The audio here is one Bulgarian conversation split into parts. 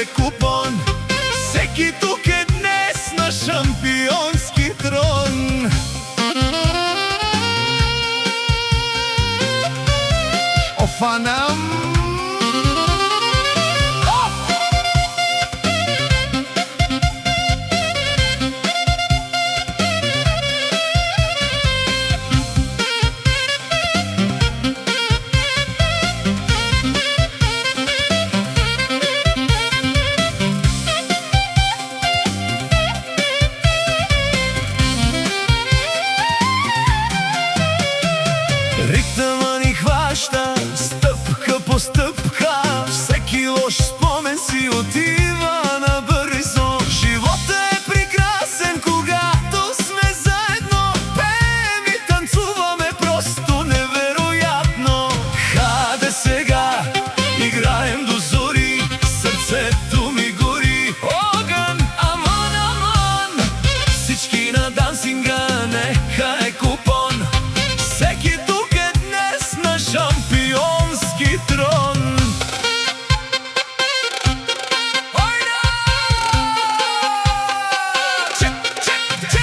е купон. Секи тук е днес на шампионски трон. Офанам ритъма ни хваща стъпка по стъпка. Всеки лош спомен си отива набързо. Животът е прекрасен, когато сме заедно. Пеем и танцуваме просто невероятно. Хайде сега, играем до зори. Сърцето ми гори. Огън, амон, амон. Всички на дансинга, нека е купон. Всеки тук е днес на шампионски трон. Ойда! Чек, чек, чек!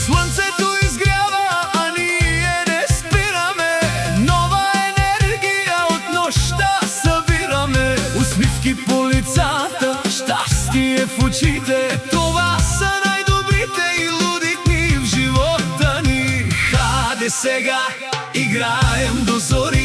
Слънцето изгрява, а ние не спираме. Нова енергия от нощта събираме. Усмивки по лицата, щастие в очите. Това са най-добрите и луди дни в живота ни. Хайде сега, играем до зори.